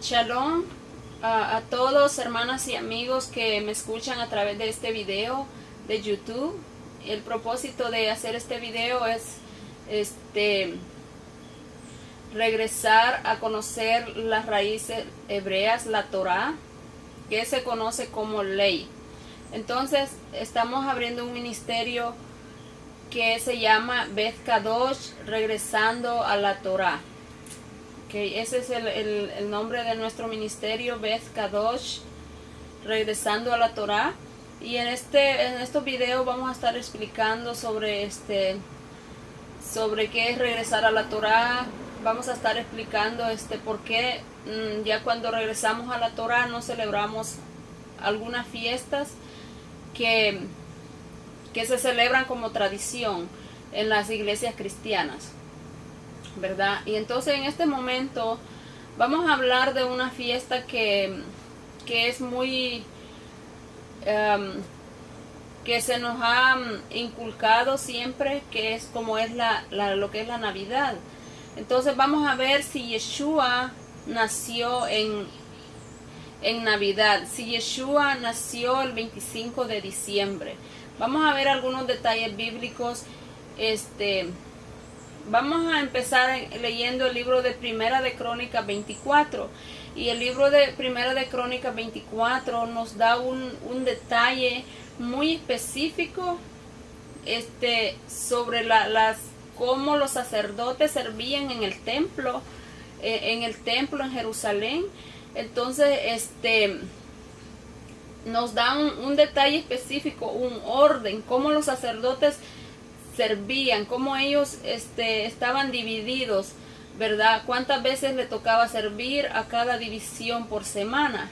Shalom a todos, hermanas y amigos que me escuchan a través de este video de YouTube. El propósito de hacer este video es regresar a conocer las raíces hebreas, la Torah, que se conoce como ley. Entonces, estamos abriendo un ministerio que se llama Beth Kadosh, regresando a la Torah. Okay, ese es el nombre de nuestro ministerio, Beth Kadosh, regresando a la Torah. Y en estos videos vamos a estar explicando sobre qué es regresar a la Torah. Vamos a estar explicando por qué ya cuando regresamos a la Torah no celebramos algunas fiestas que se celebran como tradición en las iglesias cristianas, ¿verdad? Y entonces en este momento vamos a hablar de una fiesta que es muy que se nos ha inculcado siempre, que es como es lo que es la Navidad. Entonces vamos a ver si Yeshua nació en Navidad, si Yeshua nació el 25 de diciembre. Vamos a ver algunos detalles bíblicos. Vamos a empezar leyendo el libro de Primera de Crónicas 24. Y el libro de Primera de Crónicas 24 nos da un detalle muy específico sobre cómo los sacerdotes servían en el templo en Jerusalén. Entonces, nos da un detalle específico, un orden, cómo los sacerdotes servían, cómo ellos estaban divididos, ¿verdad? Cuántas veces le tocaba servir a cada división por semana.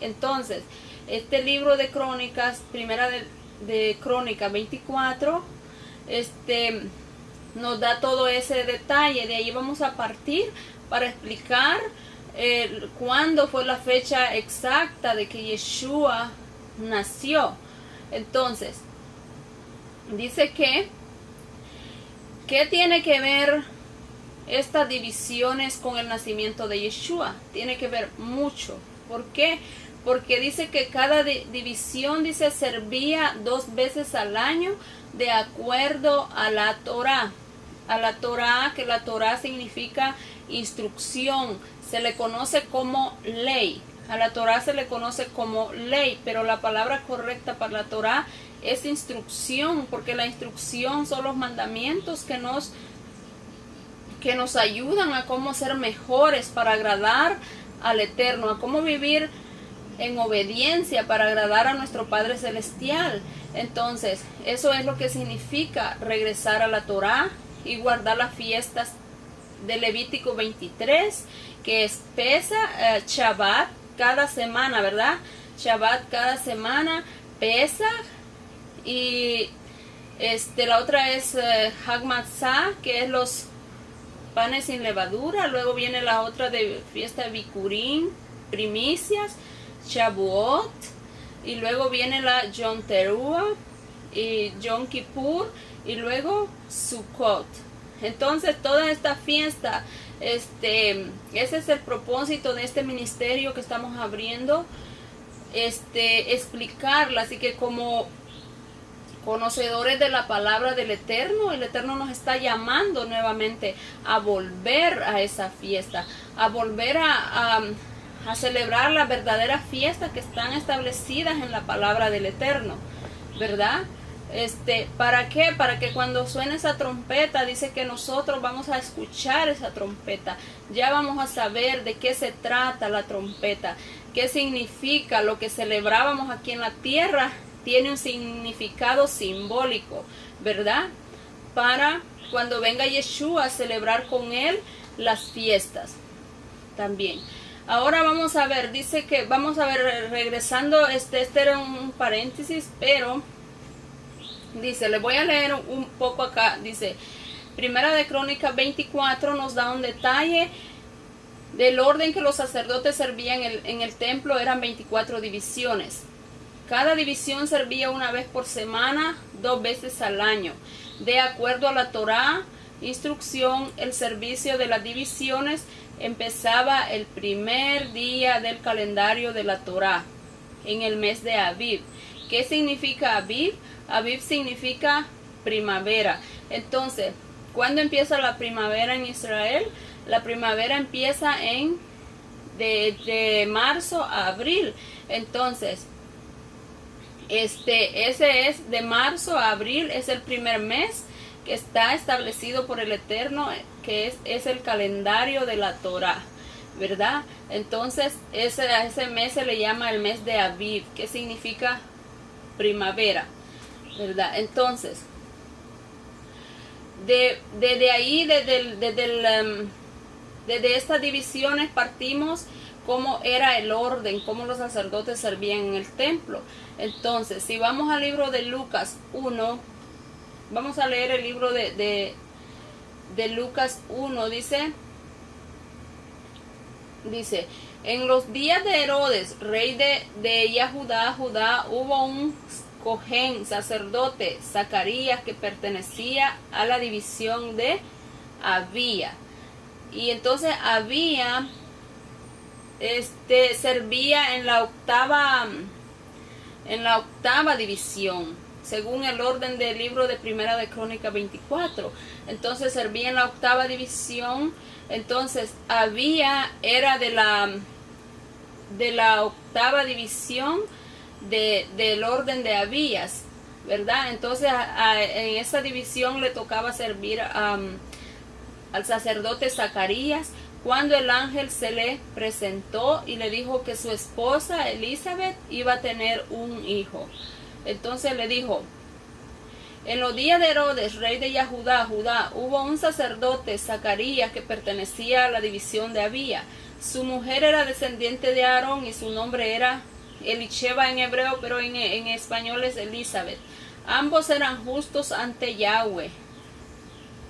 Entonces, este libro de Crónicas, Primera de Crónicas 24, nos da todo ese detalle. De ahí vamos a partir para explicar cuándo fue la fecha exacta de que Yeshua nació. Entonces, dice que ¿qué tiene que ver estas divisiones con el nacimiento de Yeshua? Tiene que ver mucho. ¿Por qué? Porque dice que cada división, servía 2 veces al año de acuerdo a la Torah. A la Torah, que la Torah significa instrucción, se le conoce como ley. A la Torah se le conoce como ley, pero la palabra correcta para la Torah es instrucción, porque la instrucción son los mandamientos que nos ayudan a cómo ser mejores para agradar al Eterno, a cómo vivir en obediencia para agradar a nuestro Padre Celestial. Entonces, eso es lo que significa regresar a la Torah y guardar las fiestas de Levítico 23, que es Pesach, Shabbat cada semana, ¿verdad? Shabbat cada semana, Pesach, y la otra es Hag Matzah, que es los panes sin levadura. Luego viene la otra de fiesta de Bikurim, primicias, Shavuot, y luego viene la Yom Teruah y Yom Kippur, y luego Sukkot. Entonces toda esta fiesta, ese es el propósito de este ministerio que estamos abriendo, explicarla. Así que como conocedores de la palabra del Eterno, el Eterno nos está llamando nuevamente a volver a esa fiesta, a volver a celebrar las verdaderas fiestas que están establecidas en la palabra del Eterno, ¿verdad? ¿Para qué? Para que cuando suene esa trompeta, dice que nosotros vamos a escuchar esa trompeta. Ya vamos a saber de qué se trata la trompeta, qué significa lo que celebrábamos aquí en la tierra. Tiene un significado simbólico, ¿verdad? Para cuando venga Yeshua a celebrar con él las fiestas también. Ahora vamos a ver, dice que vamos a ver, regresando, este era un paréntesis, pero dice, le voy a leer un poco acá. Dice, Primera de Crónicas 24 nos da un detalle del orden que los sacerdotes servían en el templo. Eran 24 divisiones. Cada división servía una vez por semana, 2 veces al año. De acuerdo a la Torá, instrucción, el servicio de las divisiones empezaba el primer día del calendario de la Torá, en el mes de Aviv. ¿Qué significa Aviv? Aviv significa primavera. Entonces, ¿cuándo empieza la primavera en Israel? La primavera empieza de marzo a abril. Entonces, ese es de marzo a abril, es el primer mes que está establecido por el Eterno, que es el calendario de la Torá, ¿verdad? Entonces, ese mes se le llama el mes de Aviv, que significa primavera, ¿verdad? Entonces, desde ahí, desde estas divisiones partimos cómo era el orden, cómo los sacerdotes servían en el templo. Entonces, si vamos al libro de Lucas 1, vamos a leer el libro de Lucas 1, dice, en los días de Herodes, rey de Judá, hubo un cojén, sacerdote, Zacarías, que pertenecía a la división de Abía. Y entonces Abía servía en la octava división, según el orden del libro de Primera de Crónica 24. Entonces servía en la octava división. Entonces Abía era de la octava división del orden de Abías, ¿verdad? Entonces en esa división le tocaba servir al sacerdote Zacarías, cuando el ángel se le presentó y le dijo que su esposa Elizabeth iba a tener un hijo. Entonces le dijo, en los días de Herodes, rey de Judá, hubo un sacerdote, Zacarías, que pertenecía a la división de Abía. Su mujer era descendiente de Aarón y su nombre era Elisheba en hebreo, pero en español es Elizabeth. Ambos eran justos ante Yahweh,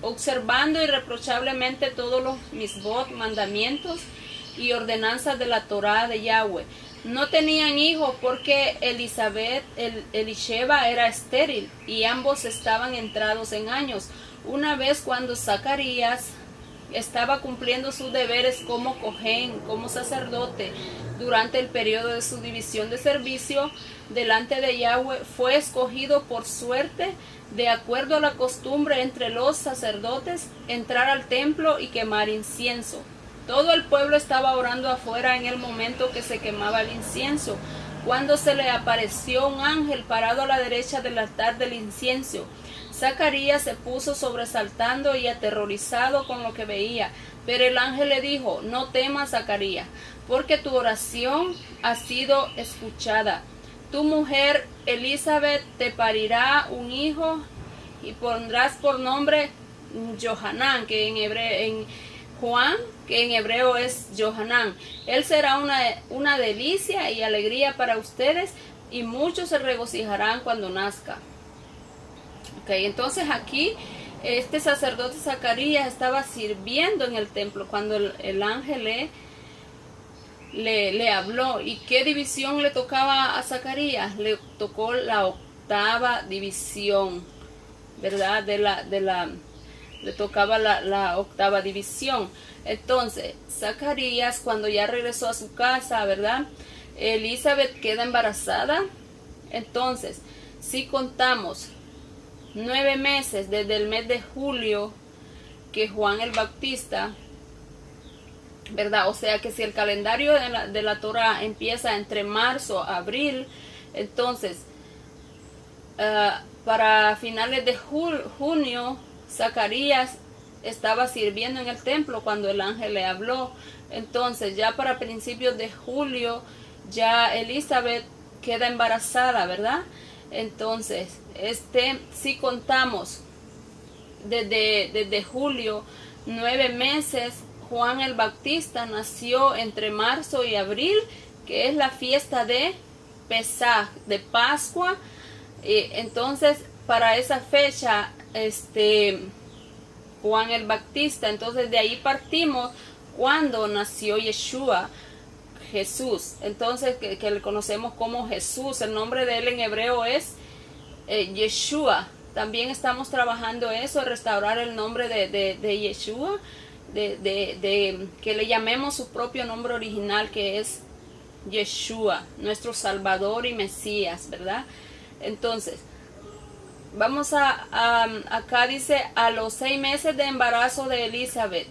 observando irreprochablemente todos los misbot, mandamientos y ordenanzas de la Torá de Yahweh. No tenían hijos porque Elisheba era estéril y ambos estaban entrados en años. Una vez cuando Zacarías estaba cumpliendo sus deberes como cojén, como sacerdote, durante el periodo de su división de servicio delante de Yahweh, fue escogido por suerte, de acuerdo a la costumbre entre los sacerdotes, entrar al templo y quemar incienso. Todo el pueblo estaba orando afuera en el momento que se quemaba el incienso, cuando se le apareció un ángel parado a la derecha del altar del incienso. Zacarías se puso sobresaltando y aterrorizado con lo que veía, pero el ángel le dijo, no temas, Zacarías, porque tu oración ha sido escuchada. Tu mujer Elizabeth te parirá un hijo y pondrás por nombre Johanán, que en hebreo es Johanán. Él será una delicia y alegría para ustedes, y muchos se regocijarán cuando nazca. Okay, entonces aquí este sacerdote Zacarías estaba sirviendo en el templo cuando el ángel le habló. ¿Y qué división le tocaba a Zacarías? Le tocó la octava división, ¿verdad? Le tocaba la octava división. Entonces, Zacarías, cuando ya regresó a su casa, ¿verdad? Elizabeth queda embarazada. Entonces, si contamos 9 meses desde el mes de julio que Juan el Bautista, ¿verdad? O sea que si el calendario de la Torah empieza entre marzo a abril, entonces para finales de junio, Zacarías estaba sirviendo en el templo cuando el ángel le habló. Entonces ya para principios de julio ya Elizabeth queda embarazada, ¿verdad? Entonces si contamos desde julio, 9 meses, Juan el Bautista nació entre marzo y abril, que es la fiesta de Pesaj, de Pascua. Entonces para esa fecha Juan el Bautista, entonces de ahí partimos cuando nació Yeshua, Jesús. Entonces que le conocemos como Jesús, el nombre de él en hebreo es Yeshua. También estamos trabajando eso, restaurar el nombre de Yeshua, que le llamemos su propio nombre original, que es Yeshua, nuestro Salvador y Mesías, ¿verdad? Entonces, vamos acá dice, a los 6 meses de embarazo de Elizabeth,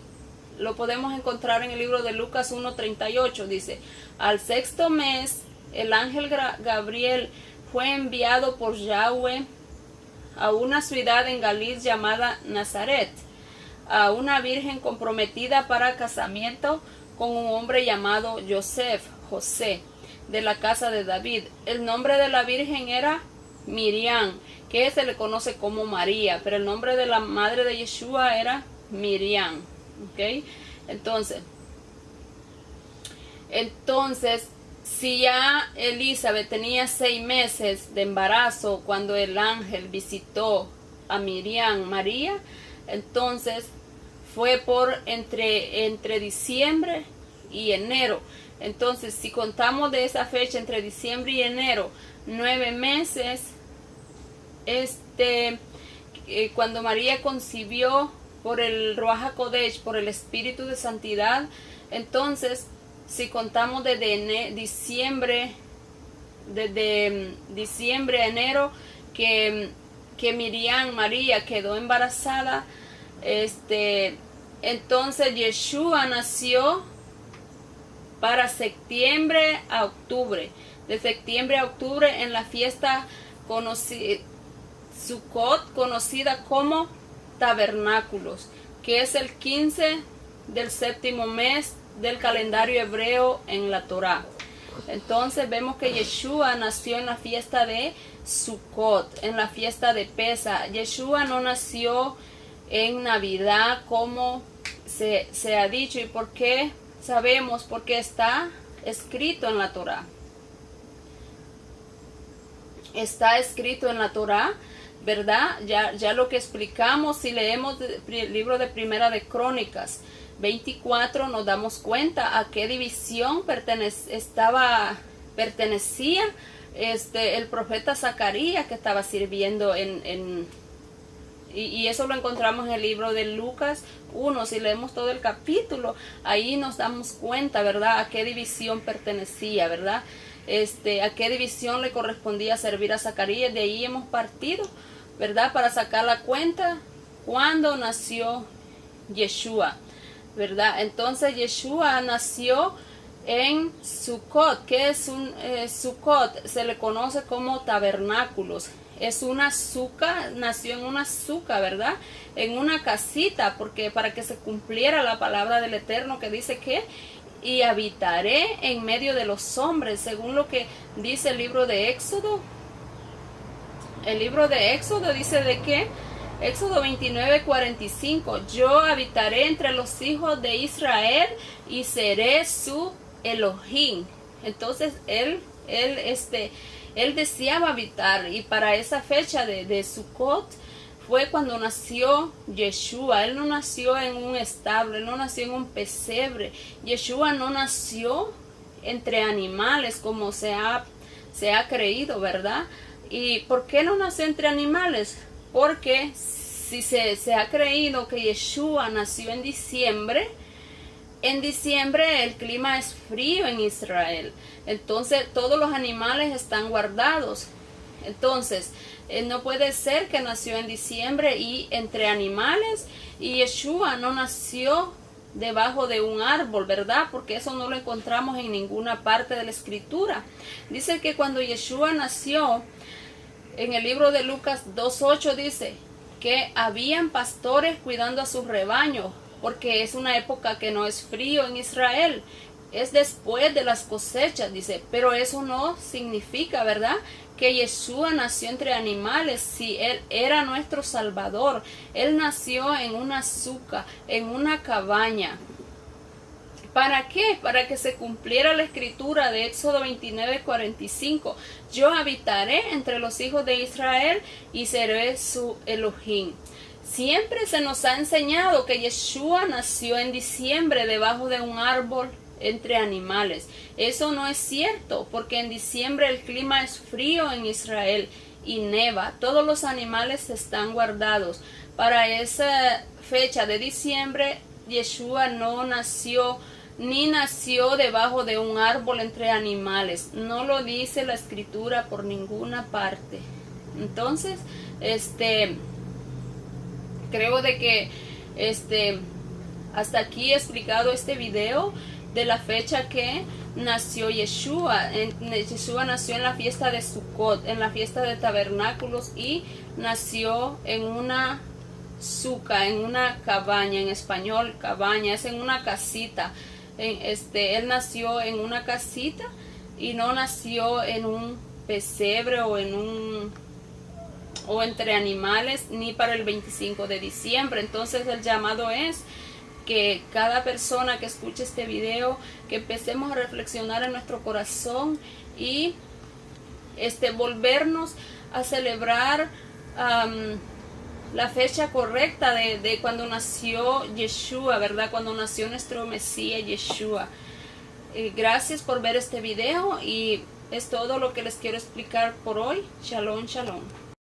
lo podemos encontrar en el libro de Lucas 1:38, dice, al 6º mes, el ángel Gabriel fue enviado por Yahweh a una ciudad en Galilea llamada Nazaret, a una virgen comprometida para casamiento con un hombre llamado José, de la casa de David. El nombre de la virgen era Miriam, que se le conoce como María, pero el nombre de la madre de Yeshua era Miriam. ¿Ok? Entonces, si ya Elizabeth tenía 6 meses de embarazo cuando el ángel visitó a Miriam, María, entonces fue por entre diciembre y enero. Entonces, si contamos de esa fecha entre diciembre y enero, 9 meses, cuando María concibió por el Ruach HaKodesh, por el Espíritu de Santidad, entonces, si contamos desde diciembre a enero, que Miriam, María, quedó embarazada, entonces Yeshua nació para septiembre a octubre. De septiembre a octubre en la fiesta Sukkot, conocida como Tabernáculos, que es el 15 del 7º mes del calendario hebreo en la Torá. Entonces vemos que Yeshua nació en la fiesta de Sukkot, en la fiesta de Pesa. Yeshua no nació en Navidad como se ha dicho. ¿Y por qué? Sabemos porque está escrito en la Torá. Está escrito en la Torá, ¿verdad? Ya lo que explicamos, si leemos el libro de Primera de Crónicas 24, nos damos cuenta a qué división pertenecía el profeta Zacarías, que estaba sirviendo y eso lo encontramos en el libro de Lucas 1. Si leemos todo el capítulo, ahí nos damos cuenta, ¿verdad?, a qué división pertenecía, ¿verdad? A qué división le correspondía servir a Zacarías. De ahí hemos partido, ¿verdad?, para sacar la cuenta cuando nació Yeshua, ¿verdad? Entonces Yeshua nació en Sukkot. ¿Qué es un Sukkot? Se le conoce como tabernáculos. Es una suca, nació en una suca, ¿verdad? En una casita, porque para que se cumpliera la palabra del Eterno que dice que y habitaré en medio de los hombres, según lo que dice el libro de Éxodo. El libro de Éxodo dice de que Éxodo 29:45, yo habitaré entre los hijos de Israel y seré su Elohim. Entonces él deseaba habitar, y para esa fecha de Sukkot fue cuando nació Yeshua. Él no nació en un establo, él no nació en un pesebre. Yeshua no nació entre animales como se ha creído, ¿verdad? ¿Y por qué no nació entre animales? Porque si se ha creído que Yeshua nació en diciembre el clima es frío en Israel. Entonces todos los animales están guardados. Entonces no puede ser que nació en diciembre y entre animales, y Yeshua no nació debajo de un árbol, ¿verdad? Porque eso no lo encontramos en ninguna parte de la escritura. Dice que cuando Yeshua nació, en el libro de Lucas 2:8 dice que habían pastores cuidando a sus rebaños, porque es una época que no es frío en Israel, es después de las cosechas, dice, pero eso no significa, ¿verdad?, que Yeshua nació entre animales. Si él era nuestro Salvador, él nació en una suca, en una cabaña. ¿Para qué? Para que se cumpliera la escritura de Éxodo 29:45. Yo habitaré entre los hijos de Israel y seré su Elohim. Siempre se nos ha enseñado que Yeshua nació en diciembre debajo de un árbol entre animales. Eso no es cierto, porque en diciembre el clima es frío en Israel y neva. Todos los animales están guardados. Para esa fecha de diciembre, Yeshua no nació ni nació debajo de un árbol entre animales. No lo dice la escritura por ninguna parte. Entonces, creo de que hasta aquí he explicado este video de la fecha que nació Yeshua. Yeshua nació en la fiesta de Sukkot, en la fiesta de tabernáculos, y nació en una suca, en una cabaña, en español cabaña, es en una casita. Él nació en una casita y no nació en un pesebre o entre animales, ni para el 25 de diciembre. Entonces el llamado es que cada persona que escuche este video, que empecemos a reflexionar en nuestro corazón y volvernos a celebrar la fecha correcta de cuando nació Yeshua, ¿verdad? Cuando nació nuestro Mesías Yeshua. Gracias por ver este video y es todo lo que les quiero explicar por hoy. Shalom, shalom.